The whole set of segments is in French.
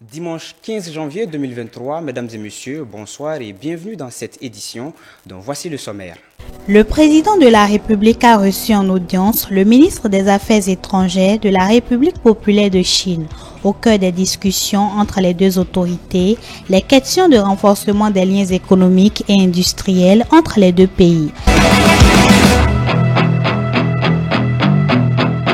Dimanche 15 janvier 2023, mesdames et messieurs, bonsoir et bienvenue dans cette édition dont voici le sommaire. Le président de la République a reçu en audience le ministre des Affaires étrangères de la République populaire de Chine. Au cœur des discussions entre les deux autorités, les questions de renforcement des liens économiques et industriels entre les deux pays.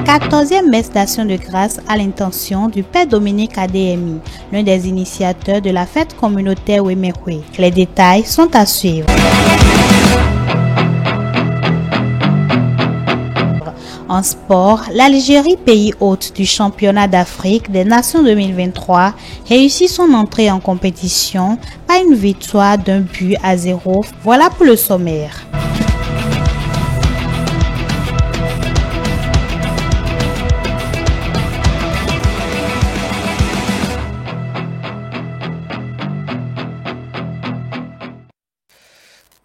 14e messe d'action de grâce à l'intention du Père Dominique Adéhémi, l'un des initiateurs de la fête communautaire Wemekwe. Les détails sont à suivre. En sport, l'Algérie, pays hôte du championnat d'Afrique des Nations 2023, réussit son entrée en compétition par une victoire d'1-0. Voilà pour le sommaire.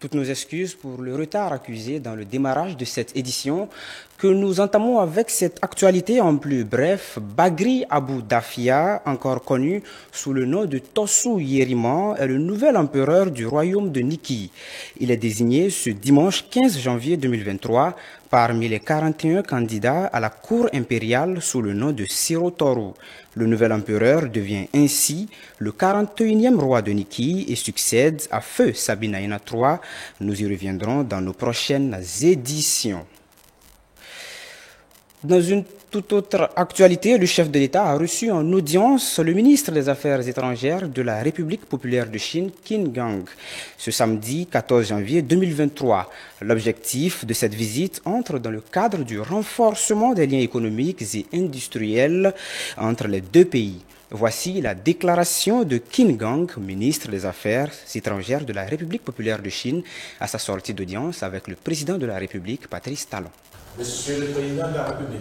Toutes nos excuses pour le retard accusé dans le démarrage de cette édition que nous entamons avec cette actualité en plus bref. Bagri Abou Dafia, encore connu sous le nom de Tossou Yeriman, est le nouvel empereur du royaume de Niki. Il est désigné ce dimanche 15 janvier 2023 parmi les 41 candidats à la cour impériale sous le nom de Siro Toro. Le nouvel empereur devient ainsi le 41e roi de Niki et succède à Feu Sabinaïna III. Nous y reviendrons dans nos prochaines éditions. Dans une toute autre actualité, le chef de l'État a reçu en audience le ministre des Affaires étrangères de la République populaire de Chine, Qin Gang, ce samedi 14 janvier 2023. L'objectif de cette visite entre dans le cadre du renforcement des liens économiques et industriels entre les deux pays. Voici la déclaration de Qin Gang, ministre des Affaires étrangères de la République populaire de Chine, à sa sortie d'audience avec le président de la République, Patrice Talon. Monsieur le Président de la République.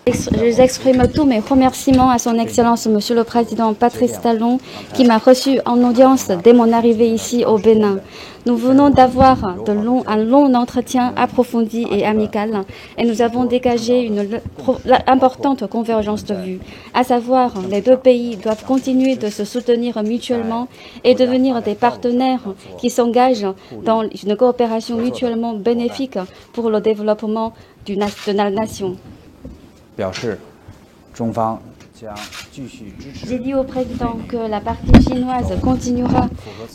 Je exprime tous mes remerciements à son Excellence Monsieur le Président Patrice Talon qui m'a reçu en audience dès mon arrivée ici au Bénin. Nous venons d'avoir un long entretien approfondi et amical et nous avons dégagé une importante convergence de vues, à savoir les deux pays doivent continuer de se soutenir mutuellement et devenir des partenaires qui s'engagent dans une coopération mutuellement bénéfique pour le développement de la nation. J'ai dit au président que la partie chinoise continuera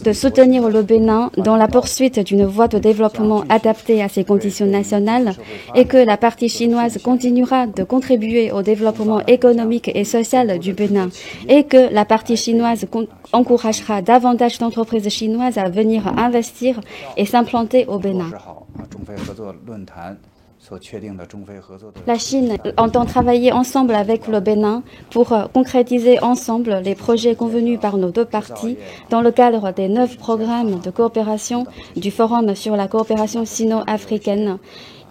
de soutenir le Bénin dans la poursuite d'une voie de développement adaptée à ses conditions nationales et que la partie chinoise continuera de contribuer au développement économique et social du Bénin et que la partie chinoise encouragera davantage d'entreprises chinoises à venir investir et s'implanter au Bénin. La Chine entend travailler ensemble avec le Bénin pour concrétiser ensemble les projets convenus par nos deux parties dans le cadre des 9 programmes de coopération du Forum sur la coopération sino-africaine.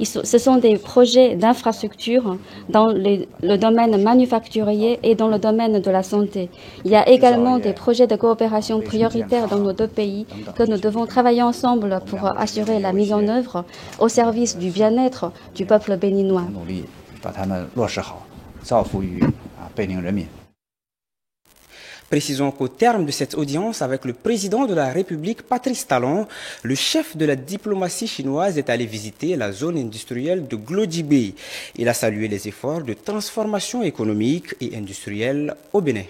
Ce sont des projets d'infrastructure dans le domaine manufacturier et dans le domaine de la santé. Il y a également des projets de coopération prioritaires dans nos deux pays que nous devons travailler ensemble pour assurer la mise en œuvre au service du bien-être du peuple béninois. Précisons qu'au terme de cette audience avec le président de la République, Patrice Talon, le chef de la diplomatie chinoise est allé visiter la zone industrielle de Glodjibé. Il a salué les efforts de transformation économique et industrielle au Bénin.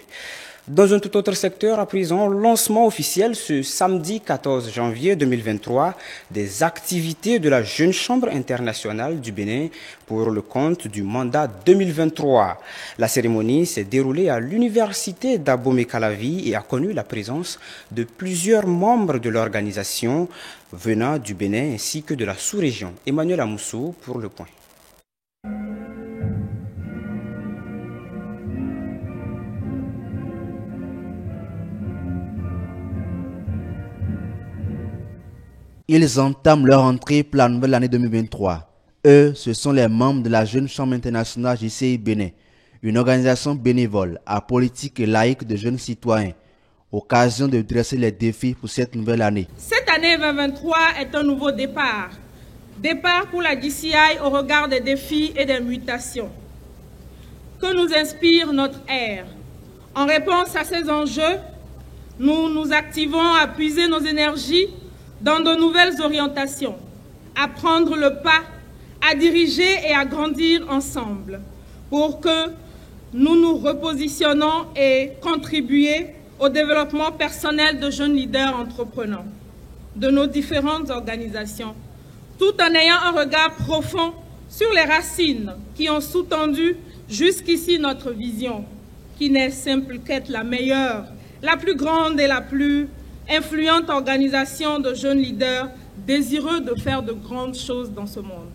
Dans un tout autre secteur, à présent, lancement officiel ce samedi 14 janvier 2023 des activités de la Jeune Chambre internationale du Bénin pour le compte du mandat 2023. La cérémonie s'est déroulée à l'université d'Abomey-Calavi et a connu la présence de plusieurs membres de l'organisation venant du Bénin ainsi que de la sous-région. Emmanuel Amoussou pour le point. Ils entament leur entrée pour la nouvelle année 2023. Eux, ce sont les membres de la Jeune Chambre internationale JCI Bénin, une organisation bénévole, apolitique et laïque de jeunes citoyens, occasion de dresser les défis pour cette nouvelle année. Cette année 2023 est un nouveau départ. Départ pour la DCI au regard des défis et des mutations. Que nous inspire notre ère? En réponse à ces enjeux, nous nous activons à puiser nos énergies dans de nouvelles orientations, à prendre le pas, à diriger et à grandir ensemble pour que nous nous repositionnons et contribuer au développement personnel de jeunes leaders entreprenants de nos différentes organisations, tout en ayant un regard profond sur les racines qui ont sous-tendu jusqu'ici notre vision, qui n'est simple qu'être la meilleure, la plus grande et la plus influente organisation de jeunes leaders désireux de faire de grandes choses dans ce monde.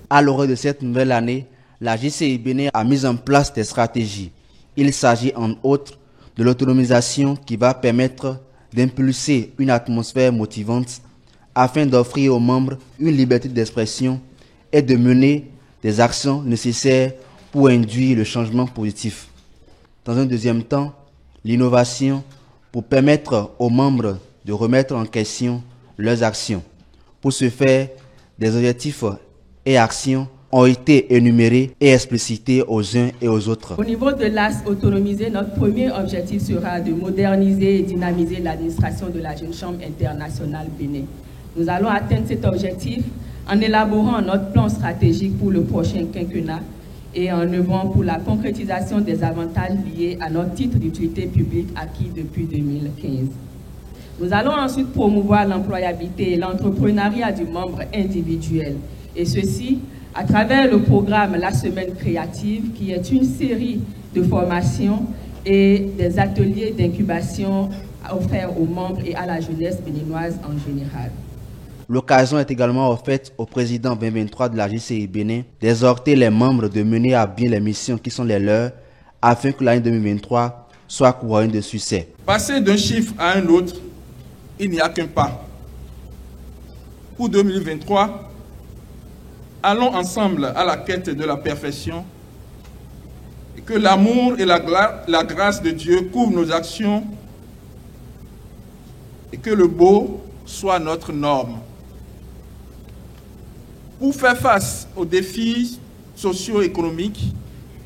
À l'aurore de cette nouvelle année, la JCI Bénin a mis en place des stratégies. Il s'agit entre autres de l'autonomisation qui va permettre d'impulser une atmosphère motivante afin d'offrir aux membres une liberté d'expression et de mener des actions nécessaires pour induire le changement positif. Dans un deuxième temps, l'innovation pour permettre aux membres de remettre en question leurs actions. Pour ce faire, des objectifs et actions ont été énumérés et explicités aux uns et aux autres. Au niveau de l'AS autonomisé, notre premier objectif sera de moderniser et dynamiser l'administration de la Jeune Chambre internationale Bénin. Nous allons atteindre cet objectif en élaborant notre plan stratégique pour le prochain quinquennat et en œuvrant pour la concrétisation des avantages liés à notre titre d'utilité publique acquis depuis 2015. Nous allons ensuite promouvoir l'employabilité et l'entrepreneuriat du membre individuel, et ceci à travers le programme La Semaine Créative, qui est une série de formations et des ateliers d'incubation offerts aux membres et à la jeunesse béninoise en général. L'occasion est également offerte au président 2023 de la JCI Bénin d'exhorter les membres de mener à bien les missions qui sont les leurs afin que l'année 2023 soit couronnée de succès. Passer d'un chiffre à un autre, il n'y a qu'un pas. Pour 2023, allons ensemble à la quête de la perfection et que l'amour et la grâce de Dieu couvrent nos actions et que le beau soit notre norme. Pour faire face aux défis socio-économiques,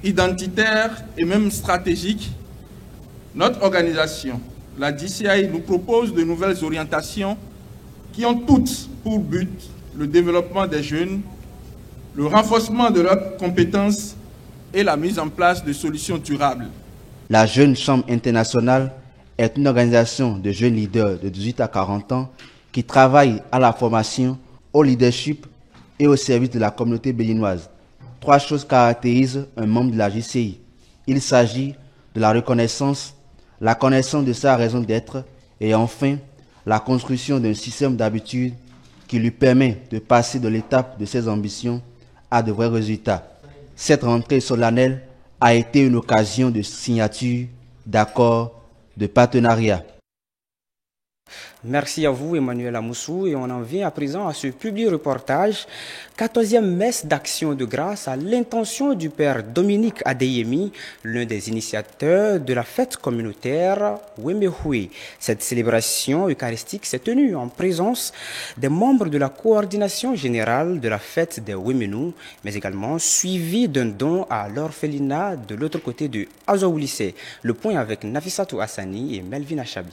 identitaires et même stratégiques, notre organisation, la DCI, nous propose de nouvelles orientations qui ont toutes pour but le développement des jeunes, le renforcement de leurs compétences et la mise en place de solutions durables. La Jeune Chambre internationale est une organisation de jeunes leaders de 18 à 40 ans qui travaille à la formation, au leadership et au service de la communauté béninoise. 3 choses caractérisent un membre de la JCI. Il s'agit de la reconnaissance, la connaissance de sa raison d'être et enfin la construction d'un système d'habitude qui lui permet de passer de l'étape de ses ambitions à de vrais résultats. Cette rentrée solennelle a été une occasion de signature, d'accords, de partenariat. Merci à vous, Emmanuel Amoussou. Et on en vient à présent à ce publi-reportage, 14e messe d'action de grâce à l'intention du père Dominique Adeyemi, l'un des initiateurs de la fête communautaire Wemehwe. Cette célébration eucharistique s'est tenue en présence des membres de la coordination générale de la fête des Wemenou, mais également suivie d'un don à l'orphelinat de l'autre côté de Azoulissé. Le point avec Nafissatou Hassani et Melvin Achabi.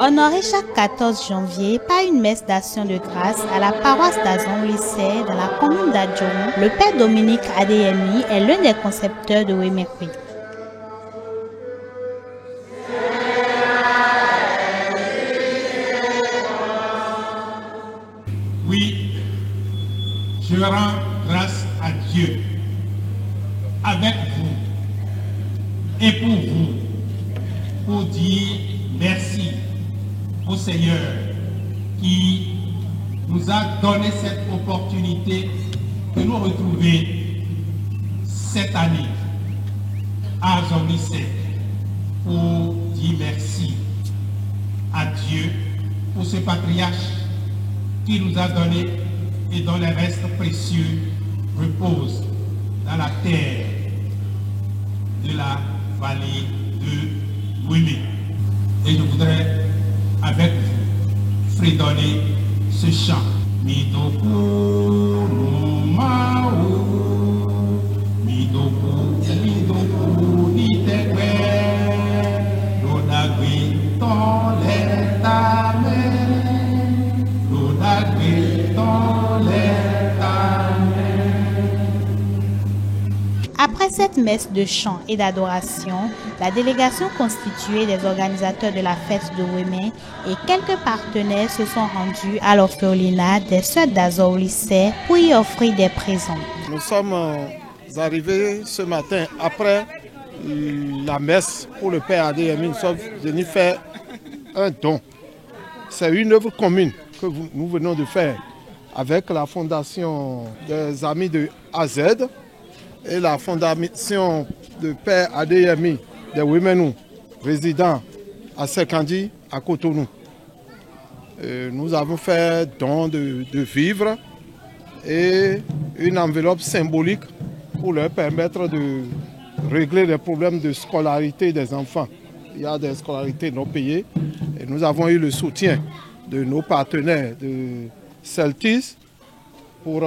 Honoré chaque 14 janvier par une messe d'action de grâce à la paroisse d'Azon-Lissé dans la commune d'Adjoum, le père Dominique Adeyemi est l'un des concepteurs de Wemehwe. Oui, je rends grâce à Dieu avec vous et pour vous, pour dire merci au Seigneur qui nous a donné cette opportunité de nous retrouver cette année à Azon-Lissé pour dire merci à Dieu pour ce patriarche qui nous a donné et dont les restes précieux reposent dans la terre de la vallée de Wemehwe. Et je voudrais, avec vous, fredonner ce chant. Mitoku no mao, mitoku nitekwe, lodagwe ton letame, lodagwe ton letame. Après cette messe de chant et d'adoration, la délégation constituée des organisateurs de la fête de Wémé et quelques partenaires se sont rendus à l'orphelinat des Sœurs d'Azur au lycée pour y offrir des présents. Nous sommes arrivés ce matin après la messe pour le Père Adéyemi. Nous sommes venus faire un don. C'est une œuvre commune que nous venons de faire avec la fondation des Amis de AZ et la fondation de Père Adéyemi de Wéménou, résident à Sekandi, à Cotonou. Nous avons fait don de vivres et une enveloppe symbolique pour leur permettre de régler les problèmes de scolarité des enfants. Il y a des scolarités non payées et nous avons eu le soutien de nos partenaires de Celtis pour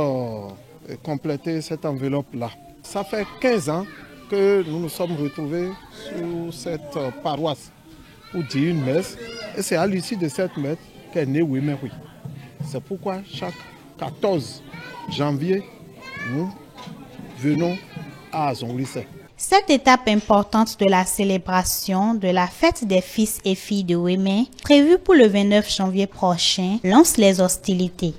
compléter cette enveloppe-là. Ça fait 15 ans que nous nous sommes retrouvés sur cette paroisse pour dire une messe. Et c'est à l'issue de cette messe qu'est né Wéméroui. C'est pourquoi chaque 14 janvier, nous venons à Azur lycée. Cette étape importante de la célébration de la fête des fils et filles de Wémé, prévue pour le 29 janvier prochain, lance les hostilités.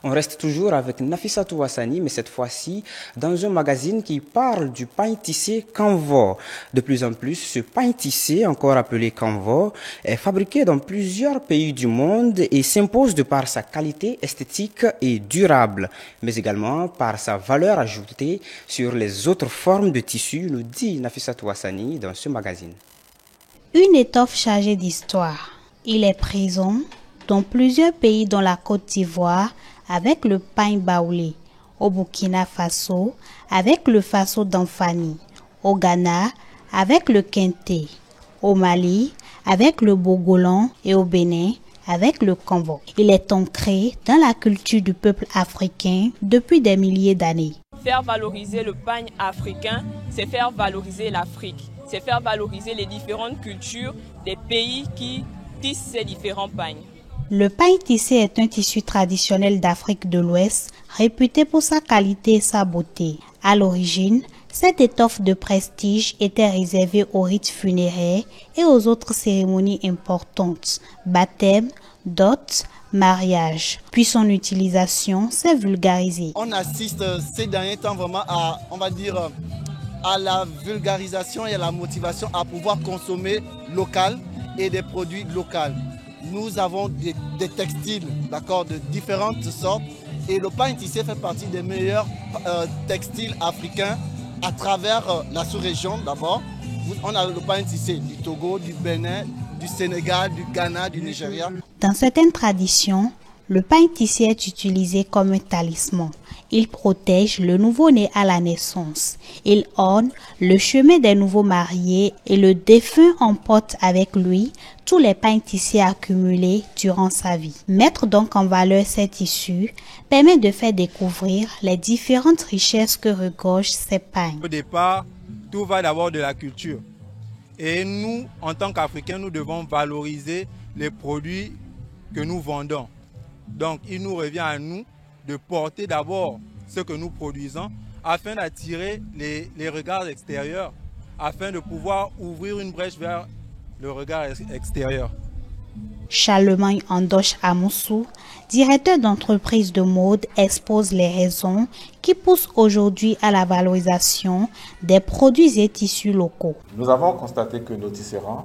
On reste toujours avec Nafissatou Ouassani, mais cette fois-ci dans un magazine qui parle du pain tissé Kanvo. De plus en plus, ce pain tissé, encore appelé Kanvo, est fabriqué dans plusieurs pays du monde et s'impose de par sa qualité esthétique et durable, mais également par sa valeur ajoutée sur les autres formes de tissu, nous dit Nafissatou Ouassani dans ce magazine. Une étoffe chargée d'histoire. Il est présent dans plusieurs pays dont la Côte d'Ivoire, avec le pain baoulé, au Burkina Faso, avec le Faso d'Anfani, au Ghana, avec le Kenté, au Mali, avec le Bogolan et au Bénin, avec le Kanvo. Il est ancré dans la culture du peuple africain depuis des milliers d'années. Faire valoriser le pain africain, c'est faire valoriser l'Afrique, c'est faire valoriser les différentes cultures des pays qui tissent ces différents pains. Le pain tissé est un tissu traditionnel d'Afrique de l'Ouest, réputé pour sa qualité et sa beauté. À l'origine, cette étoffe de prestige était réservée aux rites funéraires et aux autres cérémonies importantes, baptême, dot, mariage. Puis son utilisation s'est vulgarisée. On assiste ces derniers temps vraiment à, on va dire, à la vulgarisation et à la motivation à pouvoir consommer local et des produits locaux. Nous avons des textiles, d'accord, de différentes sortes et le pain tissé fait partie des meilleurs textiles africains à travers la sous-région d'abord. On a le pain tissé du Togo, du Bénin, du Sénégal, du Ghana, du Nigeria. Dans certaines traditions, le pain tissé est utilisé comme un talisman. Il protège le nouveau-né à la naissance. Il orne le chemin des nouveaux mariés et le défunt emporte avec lui tous les pains tissés accumulés durant sa vie. Mettre donc en valeur ces tissus permet de faire découvrir les différentes richesses que regorgent ces pains. Au départ, tout va d'abord de la culture. Et nous, en tant qu'Africains, nous devons valoriser les produits que nous vendons. Donc, il nous revient à nous de porter d'abord ce que nous produisons afin d'attirer les regards extérieurs, afin de pouvoir ouvrir une brèche vers le regard extérieur. Charlemagne Andoche Amoussou, directeur d'entreprise de mode, expose les raisons qui poussent aujourd'hui à la valorisation des produits et tissus locaux. Nous avons constaté que nos tisserands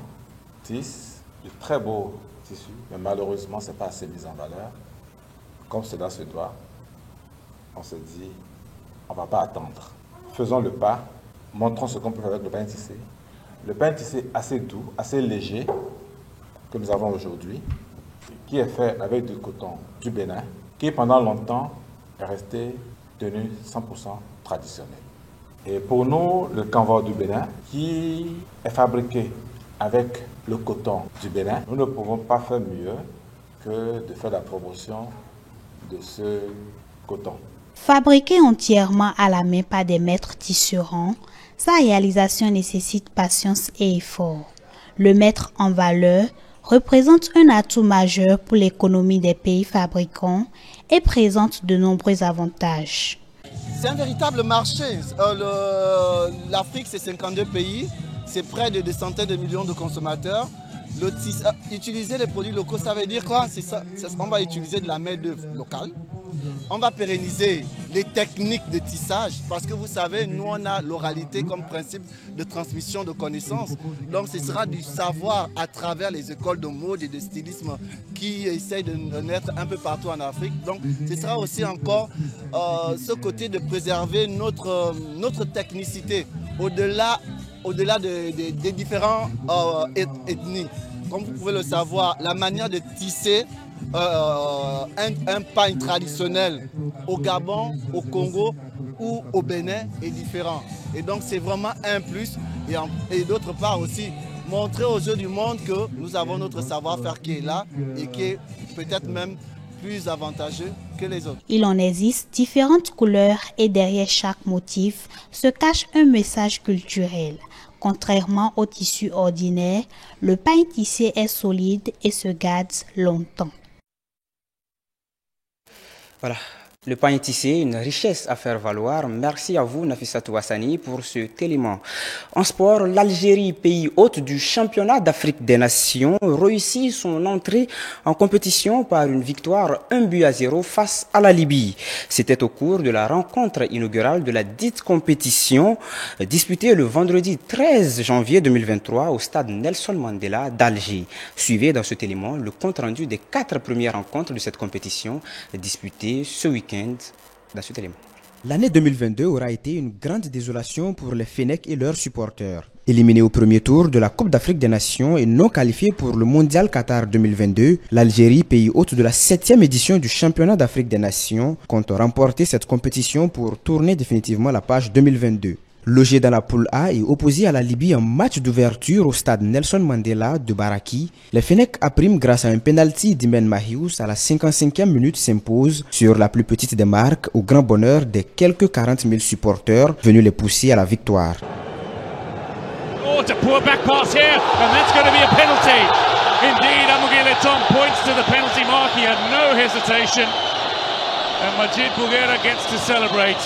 tissent de très beaux tissus, mais malheureusement, ce n'est pas assez mis en valeur. Comme cela se doit, on se dit, on ne va pas attendre. Faisons le pas, montrons ce qu'on peut faire avec le pain tissé. Le pain tissé assez doux, assez léger, que nous avons aujourd'hui, qui est fait avec du coton du Bénin, qui pendant longtemps est resté tenu 100% traditionnel. Et pour nous, le Kanvo du Bénin, qui est fabriqué avec le coton du Bénin, nous ne pouvons pas faire mieux que de faire la promotion de ce coton. Fabriqué entièrement à la main par des maîtres tisserands, sa réalisation nécessite patience et effort. Le mettre en valeur représente un atout majeur pour l'économie des pays fabricants et présente de nombreux avantages. C'est un véritable marché. L'Afrique, c'est 52 pays, c'est près de des centaines de millions de consommateurs. Utiliser les produits locaux, ça veut dire quoi? On va utiliser de la main-d'œuvre locale. On va pérenniser les techniques de tissage parce que vous savez, nous on a l'oralité comme principe de transmission de connaissances. Donc ce sera du savoir à travers les écoles de mode et de stylisme qui essayent de naître un peu partout en Afrique. Donc ce sera aussi encore ce côté de préserver notre technicité au-delà des différentes ethnies. Comme vous pouvez le savoir, la manière de tisser un pagne traditionnel au Gabon, au Congo ou au Bénin est différent. Et donc c'est vraiment un plus. Et d'autre part aussi, montrer aux yeux du monde que nous avons notre savoir-faire qui est là et qui est peut-être même plus avantageux que les autres. Il en existe différentes couleurs et derrière chaque motif se cache un message culturel. Contrairement au tissu ordinaire, le pagne tissé est solide et se garde longtemps. Voilà, le pagne tissé, une richesse à faire valoir. Merci à vous, Nafissatou Hassani, pour cet élément. En sport, l'Algérie, pays hôte du championnat d'Afrique des Nations, réussit son entrée en compétition par une victoire 1-0 face à la Libye. C'était au cours de la rencontre inaugurale de la dite compétition, disputée le vendredi 13 janvier 2023 au stade Nelson Mandela d'Alger. Suivez dans cet élément le compte-rendu des 4 premières rencontres de cette compétition disputées ce week-end dans cet élément. L'année 2022 aura été une grande désolation pour les Fennecs et leurs supporters. Éliminés au premier tour de la Coupe d'Afrique des Nations et non qualifiés pour le Mondial Qatar 2022, l'Algérie, pays hôte de la 7e édition du Championnat d'Afrique des Nations, compte remporter cette compétition pour tourner définitivement la page 2022. Logé dans la poule A et opposé à la Libye en match d'ouverture au stade Nelson Mandela de Baraki, les Fennecs à prime grâce à un penalty d'Imen Mahious à la 55e minute s'imposent sur la plus petite des marques au grand bonheur des quelques 40 000 supporters venus les pousser à la victoire. Oh, it's a poor back pass here, and that's going to be a penalty. Indeed, Amougile Tom points to the penalty mark. He had no hesitation, and Majid Bouguera gets to celebrate.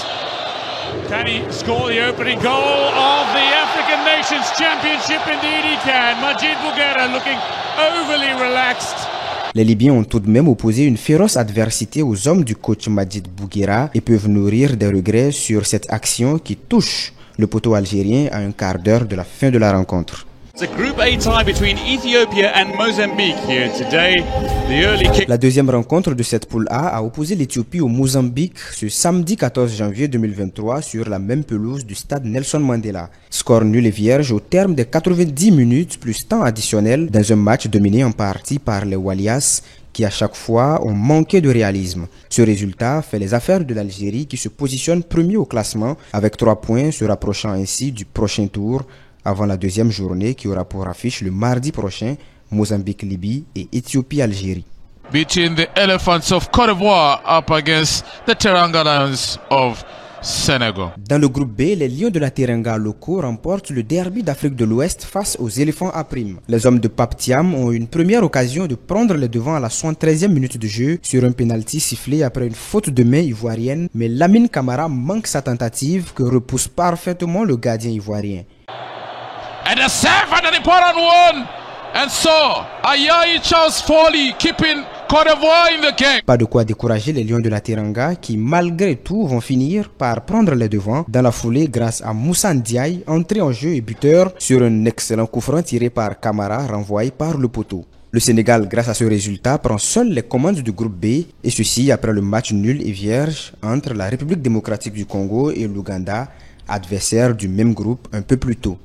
Can he score the opening goal of the African Nations Championship? Indeed he can. Majid Bouguera looking overly relaxed. Les Libyens ont tout de même opposé une féroce adversité aux hommes du coach Majid Bouguera et peuvent nourrir des regrets sur cette action qui touche le poteau algérien à un quart d'heure de la fin de la rencontre. It's a Group A tie between Ethiopia and Mozambique here today. The early kick. La deuxième rencontre de cette poule A a opposé l'Éthiopie au Mozambique ce samedi 14 janvier 2023 sur la même pelouse du stade Nelson Mandela. Score nul et vierge au terme des 90 minutes plus temps additionnel dans un match dominé en partie par les Walias qui à chaque fois ont manqué de réalisme. Ce résultat fait les affaires de l'Algérie qui se positionne premier au classement avec 3 points, se rapprochant ainsi du prochain tour avant la deuxième journée qui aura pour affiche le mardi prochain Mozambique-Libye et Éthiopie-Algérie. Between the Elephants of Côte d'Ivoire up against the Teranga Lions of Senegal. Dans le groupe B, les Lions de la Teranga locaux remportent le derby d'Afrique de l'Ouest face aux éléphants à prime. Les hommes de Pape Thiam ont une première occasion de prendre les devants à la 73e minute de jeu sur un penalty sifflé après une faute de main ivoirienne, mais Lamine Camara manque sa tentative que repousse parfaitement le gardien ivoirien. And a save and an important one. And so, Ayayi Charles Foley keeping Côte d'Ivoire in the game. Pas de quoi décourager les Lions de la Teranga qui, malgré tout, vont finir par prendre les devants dans la foulée grâce à Moussa Ndiaye, entré en jeu et buteur sur un excellent coup franc tiré par Camara, renvoyé par le poteau. Le Sénégal, grâce à ce résultat, prend seul les commandes du groupe B, et ceci après le match nul et vierge entre la République démocratique du Congo et l'Ouganda, adversaires du même groupe un peu plus tôt.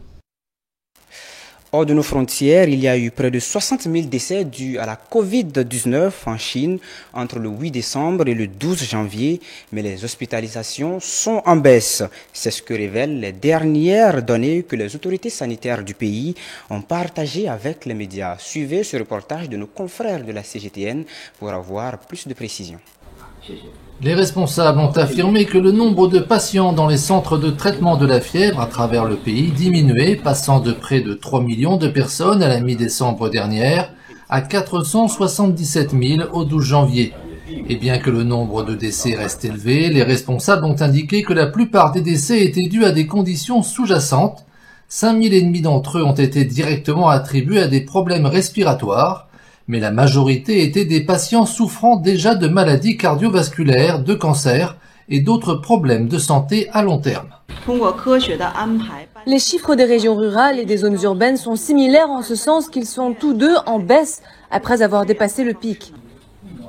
Hors de nos frontières, il y a eu près de 60 000 décès dus à la Covid-19 en Chine entre le 8 décembre et le 12 janvier, mais les hospitalisations sont en baisse. C'est ce que révèlent les dernières données que les autorités sanitaires du pays ont partagées avec les médias. Suivez ce reportage de nos confrères de la CGTN pour avoir plus de précisions. Les responsables ont affirmé que le nombre de patients dans les centres de traitement de la fièvre à travers le pays diminuait, passant de près de 3 millions de personnes à la mi-décembre dernière à 477 000 au 12 janvier. Et bien que le nombre de décès reste élevé, les responsables ont indiqué que la plupart des décès étaient dus à des conditions sous-jacentes. 5 500 d'entre eux ont été directement attribués à des problèmes respiratoires, mais la majorité étaient des patients souffrant déjà de maladies cardiovasculaires, de cancer et d'autres problèmes de santé à long terme. Les chiffres des régions rurales et des zones urbaines sont similaires en ce sens qu'ils sont tous deux en baisse après avoir dépassé le pic.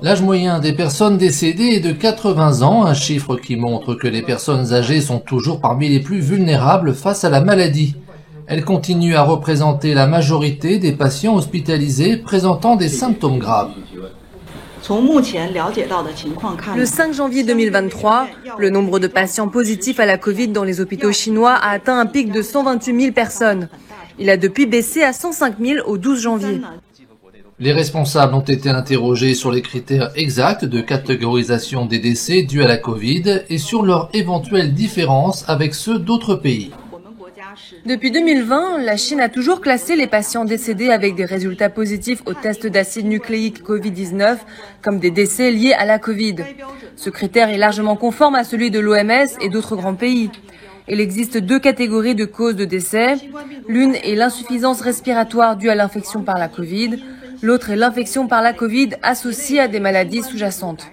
L'âge moyen des personnes décédées est de 80 ans, un chiffre qui montre que les personnes âgées sont toujours parmi les plus vulnérables face à la maladie. Elle continue à représenter la majorité des patients hospitalisés présentant des symptômes graves. Le 5 janvier 2023, le nombre de patients positifs à la Covid dans les hôpitaux chinois a atteint un pic de 128 000 personnes. Il a depuis baissé à 105 000 au 12 janvier. Les responsables ont été interrogés sur les critères exacts de catégorisation des décès dus à la Covid et sur leurs éventuelles différences avec ceux d'autres pays. Depuis 2020, la Chine a toujours classé les patients décédés avec des résultats positifs au test d'acide nucléique Covid-19 comme des décès liés à la Covid. Ce critère est largement conforme à celui de l'OMS et d'autres grands pays. Il existe deux catégories de causes de décès. L'une est l'insuffisance respiratoire due à l'infection par la Covid. L'autre est l'infection par la Covid associée à des maladies sous-jacentes.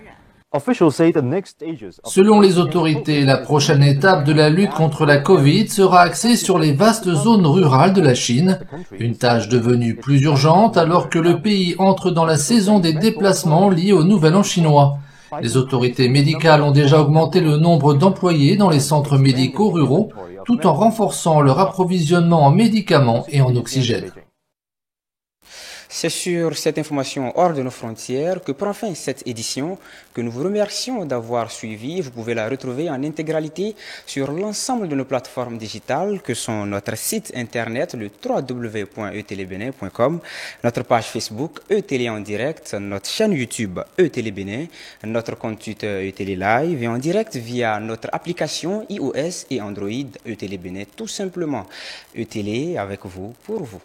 Selon les autorités, la prochaine étape de la lutte contre la Covid sera axée sur les vastes zones rurales de la Chine, une tâche devenue plus urgente alors que le pays entre dans la saison des déplacements liés au Nouvel An chinois. Les autorités médicales ont déjà augmenté le nombre d'employés dans les centres médicaux ruraux, tout en renforçant leur approvisionnement en médicaments et en oxygène. C'est sur cette information hors de nos frontières que prend fin cette édition, que nous vous remercions d'avoir suivi. Vous pouvez la retrouver en intégralité sur l'ensemble de nos plateformes digitales que sont notre site internet, le www.etélébenin.com, notre page Facebook eTélé en direct, notre chaîne YouTube eTélé Bénin, notre compte Twitter eTélé Live et en direct via notre application iOS et Android eTélé Bénin, tout simplement. eTélé avec vous, pour vous.